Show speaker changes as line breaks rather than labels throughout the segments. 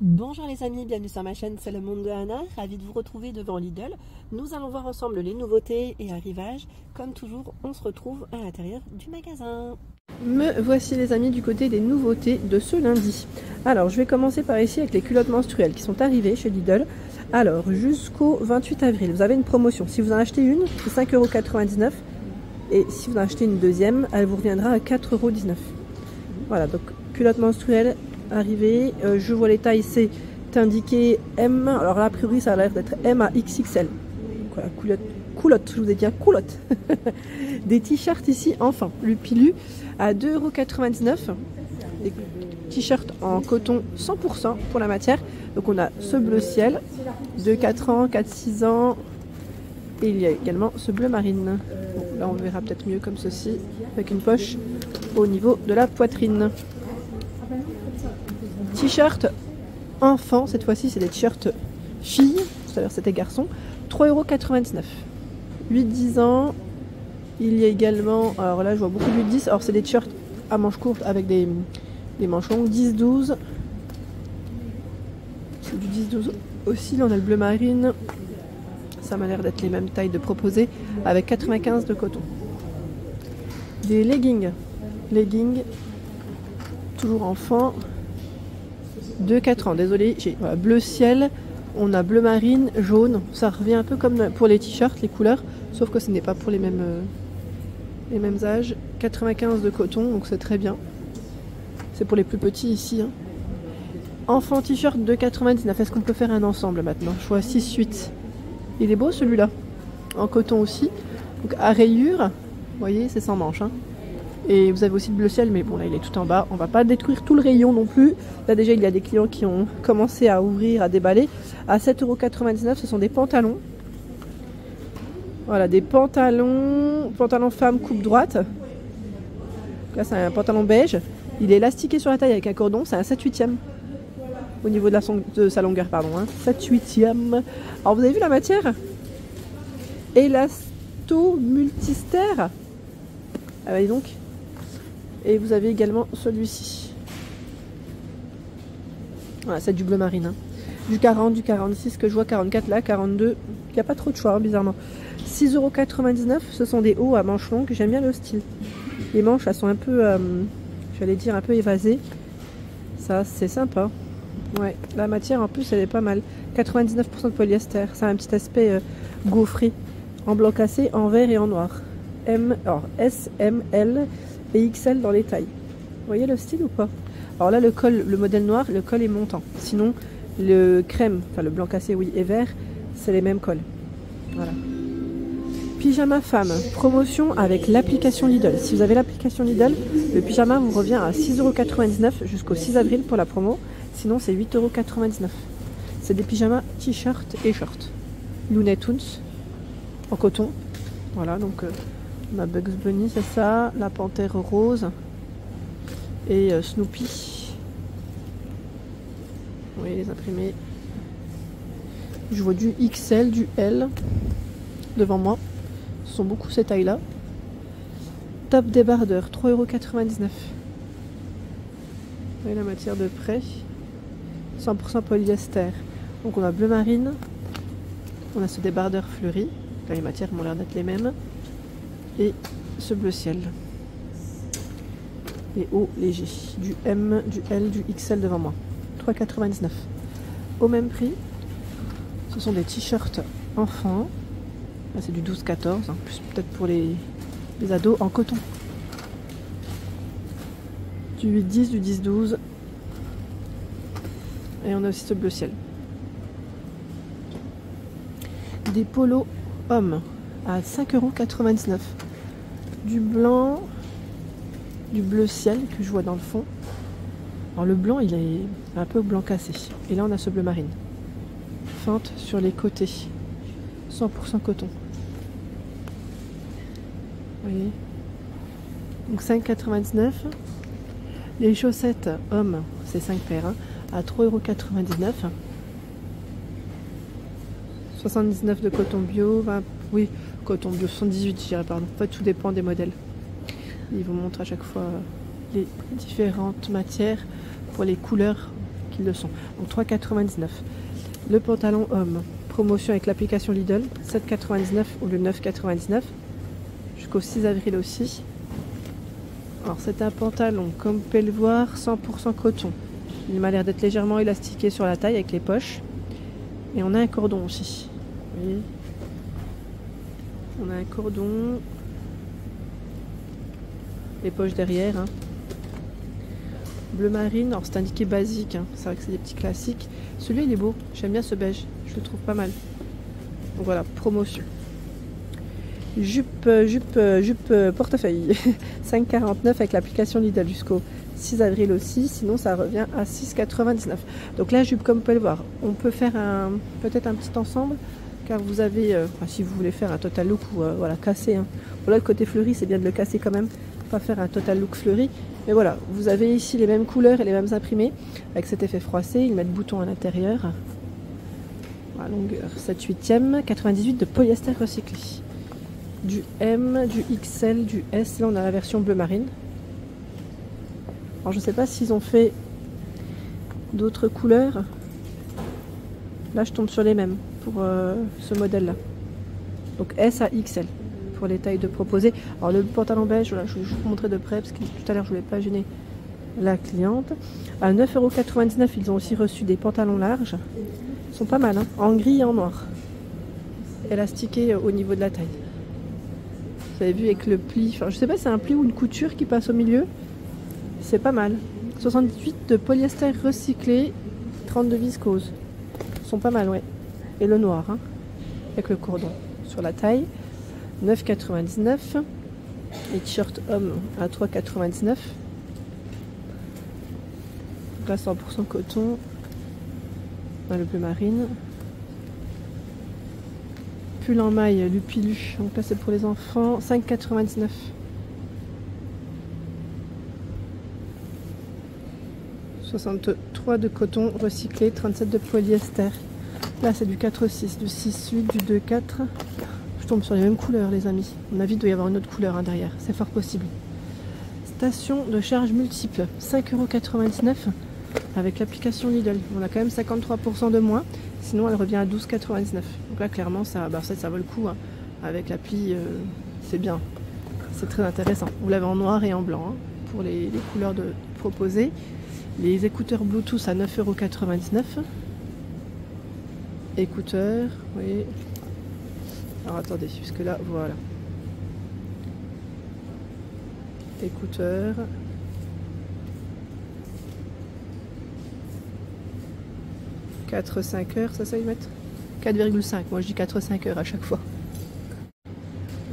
Bonjour les amis, bienvenue sur ma chaîne, c'est le monde de Anna, ravi de vous retrouver devant Lidl. Nous allons voir ensemble les nouveautés et arrivages. Comme toujours, on se retrouve à l'intérieur du magasin. Me voici les amis du côté des nouveautés de ce lundi. Alors je vais commencer par ici avec les culottes menstruelles qui sont arrivées chez Lidl. Alors jusqu'au 28 avril, vous avez une promotion. Si vous en achetez une, c'est 5,99 € et si vous en achetez une deuxième, elle vous reviendra à 4,19 €. Voilà, donc culottes menstruelles arrivé, je vois les tailles, c'est indiqué M, alors là a priori ça a l'air d'être M à XXL. Donc voilà, coulotte, je vous ai dit coulotte. Des t-shirts ici, enfin, Lupilu à 2,99 €. Des t-shirts en coton 100% pour la matière. Donc on a ce bleu ciel de 4 ans, 4-6 ans. Et il y a également ce bleu marine. Bon, là on verra peut-être mieux comme ceci, avec une poche au niveau de la poitrine. T-shirt enfant, cette fois-ci c'est des t-shirts filles, tout à l'heure c'était garçon, 3,99 €. 8-10 ans, il y a également, alors là je vois beaucoup de 8-10, alors c'est des t-shirts à manches courtes avec des manches longues, 10-12. C'est du 10-12 aussi, là on a le bleu marine, ça m'a l'air d'être les mêmes tailles de proposer, avec 95 de coton. Des leggings, toujours enfant, de 4 ans, désolé, j'ai voilà, bleu ciel, on a bleu marine, jaune, ça revient un peu comme pour les t-shirts, les couleurs, sauf que ce n'est pas pour les mêmes âges. 95 de coton, donc c'est très bien. C'est pour les plus petits ici. Hein. Enfant t-shirt de 99, est-ce qu'on peut faire un ensemble maintenant? Je vois 6-8. Il est beau celui-là, en coton aussi. Donc à rayures, vous voyez, c'est sans manches. Hein. Et vous avez aussi le bleu ciel, mais bon là il est tout en bas. On va pas détruire tout le rayon non plus. Là déjà il y a des clients qui ont commencé à ouvrir, à déballer. À 7,99 €, ce sont des pantalons. Voilà, des pantalons femmes coupe droite. Là c'est un pantalon beige. Il est élastiqué sur la taille avec un cordon. C'est un 7/8e. Au niveau de sa longueur, pardon. Hein. 7/8e. Alors vous avez vu la matière? Élasto multister. Ah bah dis donc. Et vous avez également celui-ci. Voilà, c'est du bleu marine. Hein. Du 40, du 46 que je vois, 44 là, 42. Il n'y a pas trop de choix, hein, bizarrement. 6,99 €, ce sont des hauts à manches longues. J'aime bien le style. Les manches, elles sont un peu, j'allais dire, un peu évasées. Ça, c'est sympa. Ouais, la matière en plus, elle est pas mal. 99% de polyester. Ça a un petit aspect gaufré. En blanc cassé, en vert et en noir. S, M, L et XL dans les tailles. Vous voyez le style ou pas? Alors là le col, le modèle noir, le col est montant. Sinon le crème, enfin le blanc cassé oui et vert, c'est les mêmes cols. Voilà. Pyjama femme, promotion avec l'application Lidl. Si vous avez l'application Lidl, le pyjama vous revient à 6,99 € jusqu'au 6 avril pour la promo. Sinon c'est 8,99 €. C'est des pyjamas t-shirt et short. Looney Tunes en coton. Voilà donc on a Bugs Bunny, c'est ça, la panthère rose et Snoopy. Oui, les imprimés. Je vois du XL, du L devant moi. Ce sont beaucoup ces tailles-là. Top débardeur, 3,99 €. Et la matière de près, 100% polyester. Donc on a bleu marine, on a ce débardeur fleuri. Là, les matières m'ont l'air d'être les mêmes. Et ce bleu ciel. Les hauts légers. Du M, du L, du XL devant moi. 3,99 €. Au même prix, ce sont des t-shirts enfants. Là, c'est du 12-14, hein, plus peut-être pour les ados en coton. Du 8-10, du 10-12. Et on a aussi ce bleu ciel. Des polos hommes à 5,99 €. Du blanc, du bleu ciel que je vois dans le fond. Alors le blanc il est un peu blanc cassé. Et là on a ce bleu marine. Fente sur les côtés. 100% coton. Vous voyez. Donc 5,99 €. Les chaussettes hommes, c'est 5 paires, hein, à 3,99 €. 79 de coton bio, 20, oui, coton bio, 78 je dirais, pardon. En fait, tout dépend des modèles. Il vous montre à chaque fois les différentes matières pour les couleurs qu'ils le sont. Donc 3,99. Le pantalon homme, promotion avec l'application Lidl, 7,99 ou le 9,99. Jusqu'au 6 avril aussi. Alors c'est un pantalon, comme vous pouvez le voir, 100% coton. Il m'a l'air d'être légèrement élastiqué sur la taille avec les poches. Et on a un cordon aussi. Vous voyez ? On a un cordon. Les poches derrière. Hein. Bleu marine, alors c'est indiqué basique. Hein. C'est vrai que c'est des petits classiques. Celui-là il est beau. J'aime bien ce beige. Je le trouve pas mal. Donc voilà, promotion. Jupe portefeuille. 5,49 avec l'application Lidl jusqu'au 6 avril aussi. Sinon, ça revient à 6,99. Donc la jupe, comme vous pouvez le voir, on peut faire peut-être un petit ensemble. Car vous avez, si vous voulez faire un total look ou voilà, casser. Hein. Voilà, le côté fleuri, c'est bien de le casser quand même. Pas faire un total look fleuri. Mais voilà, vous avez ici les mêmes couleurs et les mêmes imprimés. Avec cet effet froissé, ils mettent bouton à l'intérieur. Voilà, longueur 7/8e, 98 de polyester recyclé. Du M, du XL, du S. Là, on a la version bleu marine. Alors, je ne sais pas s'ils ont fait d'autres couleurs. Là, je tombe sur les mêmes pour ce modèle-là. Donc, S à XL pour les tailles de proposer. Alors, le pantalon beige, voilà, je vais vous montrer de près parce que tout à l'heure, je ne voulais pas gêner la cliente. À 9,99 €, ils ont aussi reçu des pantalons larges. Ils sont pas mal, hein, en gris et en noir. Élastiqués au niveau de la taille. Vous avez vu avec le pli, enfin je sais pas si c'est un pli ou une couture qui passe au milieu. C'est pas mal. 78 de polyester recyclé, 30 de viscose. Ils sont pas mal, ouais. Et le noir, hein, avec le cordon sur la taille. 9,99. Les t-shirts hommes à 3,99. Donc là 100% coton. Dans le bleu marine. Pull en maille Lupilu, donc là c'est pour les enfants, 5,99. « 63 de coton recyclé, 37 de polyester. » Là c'est du 4,6, du 6,8, du 2,4. Je tombe sur les mêmes couleurs les amis. À mon avis il doit y avoir une autre couleur hein, derrière, c'est fort possible. Station de charge multiple, 5,99 € avec l'application Lidl. On a quand même 53% de moins. Sinon, elle revient à 12,99 €. Donc là, clairement, ça vaut le coup. Hein. Avec l'appli, c'est bien. C'est très intéressant. Vous l'avez en noir et en blanc hein, pour les couleurs proposées. Les écouteurs Bluetooth à 9,99 €. Écouteurs, oui. Alors attendez, puisque là, voilà. Écouteurs. « 4-5 heures, ça ils mettent 4,5, moi je dis 4-5 heures à chaque fois. »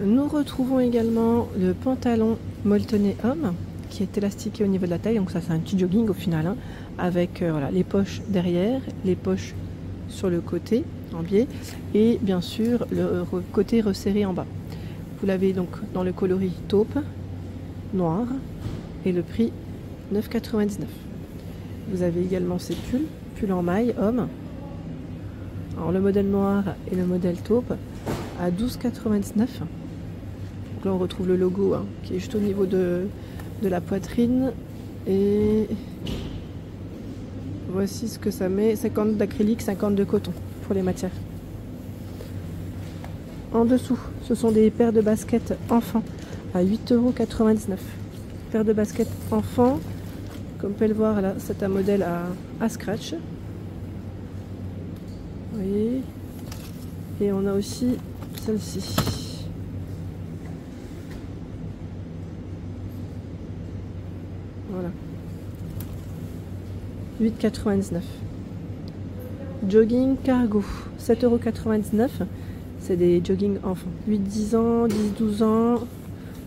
Nous retrouvons également le pantalon molletonné homme qui est élastiqué au niveau de la taille, donc ça c'est un petit jogging au final, hein, avec voilà, les poches derrière, les poches sur le côté en biais et bien sûr le côté resserré en bas. Vous l'avez donc dans le coloris taupe, noir et le prix 9,99 €. Vous avez également ces pulls en maille homme. Alors le modèle noir et le modèle taupe à 12,99 €. Donc là on retrouve le logo hein, qui est juste au niveau de la poitrine et voici ce que ça met, 50 d'acrylique, 50 de coton pour les matières. En dessous ce sont des paires de baskets enfants à 8,99 €. Paire de baskets enfants. Comme vous pouvez le voir, là, c'est un modèle à scratch. Vous voyez. Et on a aussi celle-ci. Voilà. 8,99 €. Jogging cargo, 7,99 €. C'est des jogging enfants. 8-10 ans, 10-12 ans.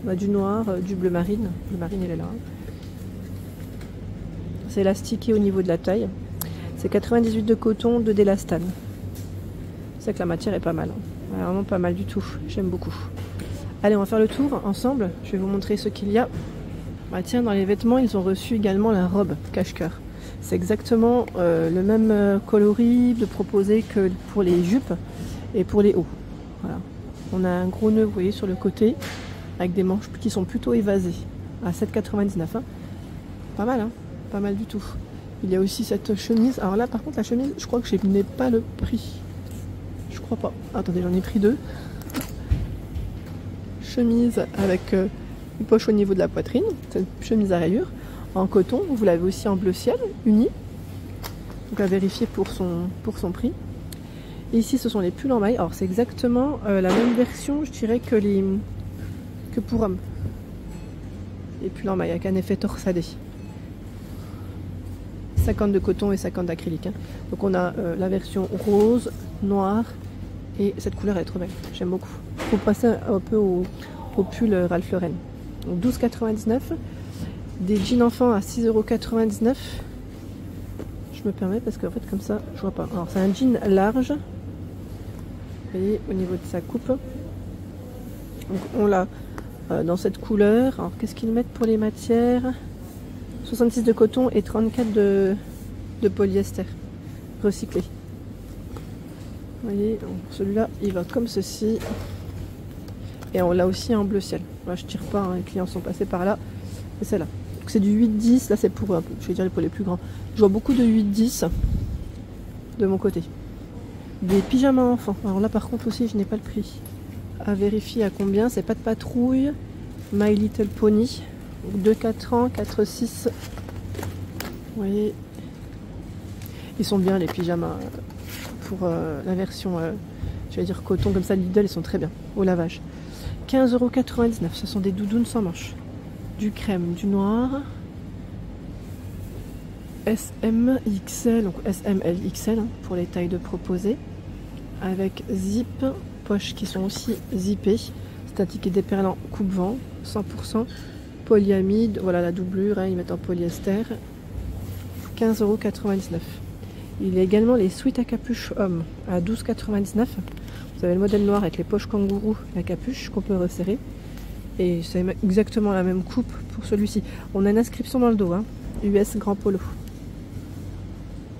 On a du noir, du bleu marine. Le marine, il est là. C'est élastiqué au niveau de la taille. C'est 98 de coton, de d'élastane. C'est que la matière est pas mal. Hein. Vraiment pas mal du tout. J'aime beaucoup. Allez, on va faire le tour ensemble. Je vais vous montrer ce qu'il y a. Bah, tiens, dans les vêtements, ils ont reçu également la robe cache-cœur. C'est exactement le même coloris de proposé que pour les jupes et pour les hauts. Voilà. On a un gros nœud, vous voyez, sur le côté, avec des manches qui sont plutôt évasées. À 7,99 €. Hein. Pas mal, hein. Pas mal du tout. Il y a aussi cette chemise. Alors là, par contre, la chemise, je crois que je n'ai pas le prix. Je crois pas. Attendez, j'en ai pris deux. Chemise avec une poche au niveau de la poitrine. C'est une chemise à rayures en coton. Vous l'avez aussi en bleu ciel, uni. Donc à vérifier pour son prix. Et ici, ce sont les pulls en maille. Alors c'est exactement la même version, je dirais, que pour hommes. Les pulls en maille avec un effet torsadé. 50 de coton et 50 d'acrylique. Hein. Donc on a la version rose, noire et cette couleur est trop belle. J'aime beaucoup. Il faut passer un peu au pull Ralph Lauren. Donc 12,99 €. Des jeans enfants à 6,99 €. Je me permets parce qu'en fait comme ça je vois pas. Alors c'est un jean large. Vous voyez au niveau de sa coupe. Donc on l'a dans cette couleur. Alors qu'est-ce qu'ils mettent pour les matières? 66 de coton et 34 de polyester recyclé. Vous voyez, celui-là il va comme ceci. Et on l'a aussi en bleu ciel. Là je tire pas, hein, les clients sont passés par là. Et c'est là. Donc c'est du 8-10, là c'est pour, je vais dire pour les plus grands. Je vois beaucoup de 8-10 de mon côté. Des pyjamas enfants. Alors là par contre aussi je n'ai pas le prix. À vérifier à combien. C'est pas de patrouille. My Little Pony. 2-4 ans, 4-6. Vous voyez. Ils sont bien les pyjamas pour la version, je vais dire coton comme ça, Lidl, ils sont très bien au lavage. 15,99 €. Ce sont des doudounes sans manches. Du crème, du noir. SM, XL, donc SML, XL hein, pour les tailles de proposées. Avec zip, poches qui sont aussi zippées. C'est indiqué déperlant coupe-vent, 100%. Polyamide, voilà la doublure, hein, ils mettent en polyester. 15,99 €. Il y a également les sweats à capuche hommes à 12,99 €. Vous avez le modèle noir avec les poches kangourou, la capuche qu'on peut resserrer. Et c'est exactement la même coupe pour celui-ci. On a une inscription dans le dos, hein, US Grand Polo.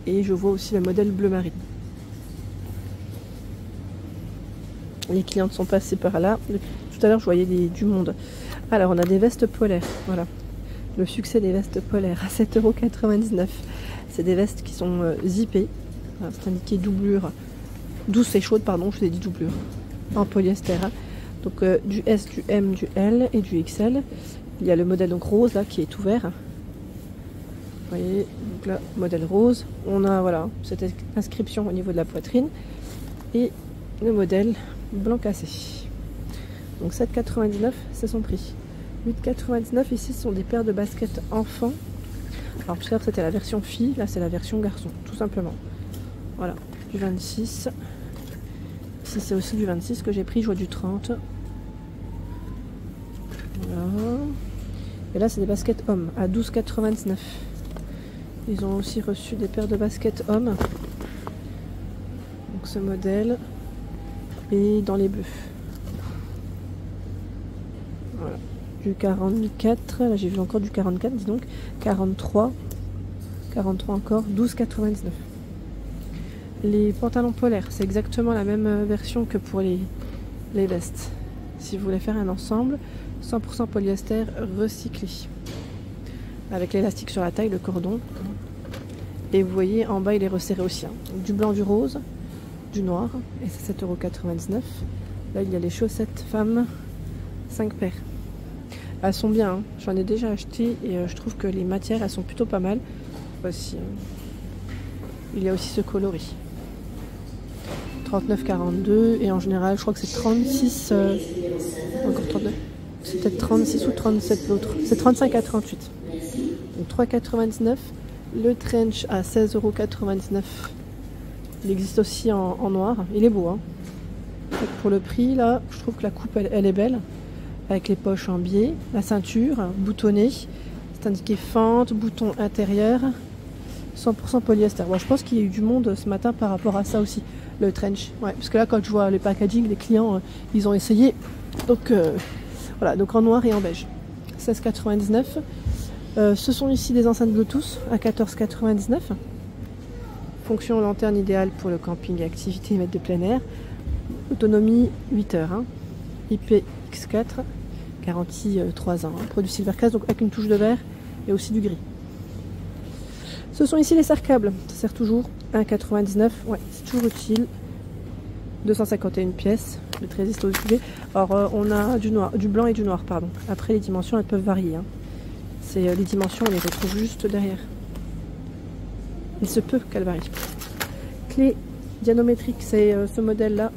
Et je vois aussi le modèle bleu marine. Les clientes sont passées par là. Tout à l'heure, je voyais du monde. Alors, on a des vestes polaires. Voilà. Le succès des vestes polaires à 7,99 €. C'est des vestes qui sont zippées. Voilà, c'est indiqué doublure. Douce et chaude, pardon, je vous ai dit doublure. En polyester. Hein. Donc, du S, du M, du L et du XL. Il y a le modèle donc rose là qui est ouvert. Vous voyez, donc là, modèle rose. On a voilà cette inscription au niveau de la poitrine. Et le modèle blanc cassé. Donc 7,99 €, c'est son prix. 8,99 € ici, ce sont des paires de baskets enfants. Alors tout à l'heure c'était la version fille, là c'est la version garçon, tout simplement. Voilà, du 26. Ici c'est aussi du 26 que j'ai pris, je vois du 30. Voilà. Et là c'est des baskets hommes à 12,99 €. Ils ont aussi reçu des paires de baskets hommes. Donc ce modèle. Et dans les bleus. Voilà. Du 44, là j'ai vu encore du 44, dis donc. 43. 43 encore, 12,99 €. Les pantalons polaires, c'est exactement la même version que pour les vestes. Si vous voulez faire un ensemble, 100% polyester recyclé. Avec l'élastique sur la taille, le cordon. Et vous voyez, en bas, il est resserré aussi. Hein. Du blanc, du rose, du noir. Et c'est 7,99 €. Là, il y a les chaussettes femmes, 5 paires. Elles sont bien. Hein. J'en ai déjà acheté et je trouve que les matières, elles sont plutôt pas mal. Voici. Il y a aussi ce coloris. 39,42 € et en général, je crois que c'est 36. Encore 39. C'est peut-être 36 ou 37 l'autre. C'est 35 à 38. Donc 3,99 €. Le trench à 16,99 €. Il existe aussi en noir. Il est beau. Hein. Pour le prix, là, je trouve que la coupe, elle est belle. Avec les poches en biais. La ceinture boutonnée. C'est indiqué fente, bouton intérieur. 100% polyester. Bon, je pense qu'il y a eu du monde ce matin par rapport à ça aussi. Le trench. Ouais, parce que là, quand je vois les packaging, les clients, ils ont essayé. Donc, voilà. Donc en noir et en beige. 16,99 €. Ce sont ici des enceintes Bluetooth à 14,99 €. Fonction lanterne idéale pour le camping et activité maître de plein air. Autonomie 8 heures. Hein. IPX4, garantie 3 ans. Hein. Produit Silvercast, donc avec une touche de vert et aussi du gris. Ce sont ici les serre-câbles, ça sert toujours. 1,99, ouais, c'est toujours utile. 251 pièces, le résiste aux UV. Alors on a du noir, du blanc et du noir, pardon. Après les dimensions elles peuvent varier. Hein. C'est les dimensions, on les retrouve juste derrière. Il se peut qu'elles varient. Clé dianométrique, c'est ce modèle-là.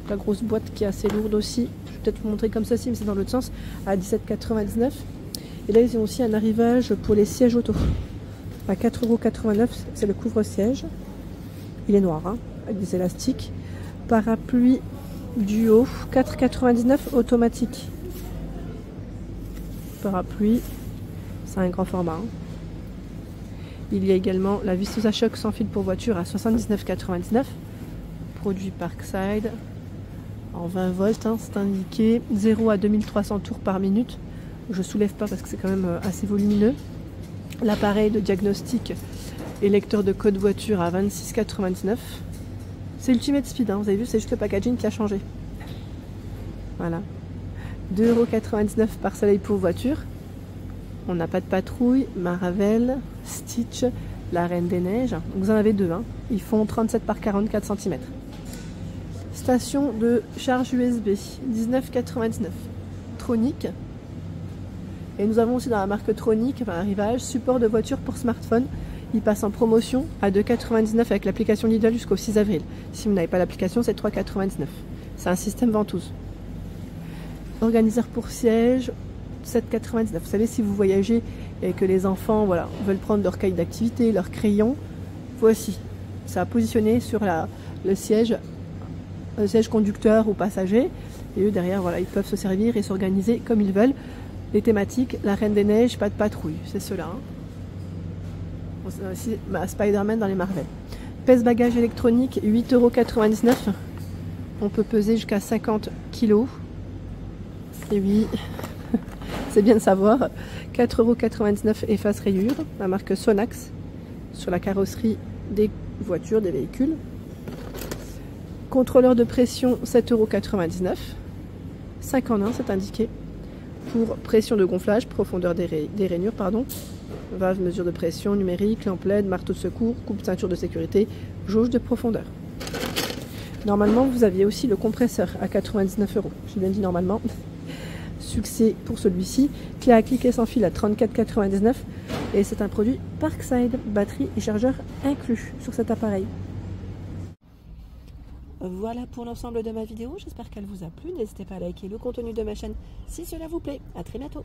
La grosse boîte qui est assez lourde aussi. Je vais peut-être vous montrer comme ceci, mais c'est dans l'autre sens, à 17,99 €. Et là ils ont aussi un arrivage pour les sièges auto. À 4,89 €, c'est le couvre-siège. Il est noir, hein, avec des élastiques. Parapluie duo, 4,99 € automatique. Parapluie, c'est un grand format. Hein. Il y a également la visseuse à choc sans fil pour voiture à 79,99 €. Produit Parkside en 20 volts, hein, c'est indiqué 0 à 2300 tours par minute. Je soulève pas parce que c'est quand même assez volumineux. L'appareil de diagnostic et lecteur de code voiture à 26,99 €. C'est Ultimate Speed, hein, vous avez vu, c'est juste le packaging qui a changé. Voilà. 2,99 € par soleil pour voiture. On n'a pas de patrouille, Maravel, Stitch, la Reine des Neiges. Donc vous en avez deux, hein. Ils font 37 par 44 cm. Station de charge USB, 19,99 €. Tronic. Et nous avons aussi dans la marque Tronic, enfin arrivage, support de voiture pour smartphone. Il passe en promotion à 2,99 € avec l'application Lidl jusqu'au 6 avril. Si vous n'avez pas l'application, c'est 3,99 €. C'est un système ventouse. Organiseur pour siège, 7,99 €. Vous savez, si vous voyagez et que les enfants voilà, veulent prendre leur cahier d'activité, leur crayon, voici. Ça a positionné sur le siège conducteur ou passager. Et eux, derrière, voilà, ils peuvent se servir et s'organiser comme ils veulent. Les thématiques, la Reine des Neiges, pas de patrouille, c'est cela. Hein. Aussi Spider-Man dans les Marvel. Pèse-bagages électronique, 8,99 €. On peut peser jusqu'à 50 kg. Et oui, c'est bien de savoir. 4,99 € efface rayures, la marque Sonax, sur la carrosserie des voitures, des véhicules. Contrôleur de pression, 7,99 €. 5 en 1, c'est indiqué. Pour pression de gonflage, profondeur des rainures, pardon. Valve, mesure de pression, numérique, lampe LED, marteau de secours, coupe ceinture de sécurité, jauge de profondeur. Normalement, vous aviez aussi le compresseur à 99 €. J'ai bien dit normalement. Succès pour celui-ci. Clé à cliquer sans fil à 34,99 €. Et c'est un produit Parkside, batterie et chargeur inclus sur cet appareil. Voilà pour l'ensemble de ma vidéo. J'espère qu'elle vous a plu. N'hésitez pas à liker le contenu de ma chaîne si cela vous plaît. À très bientôt.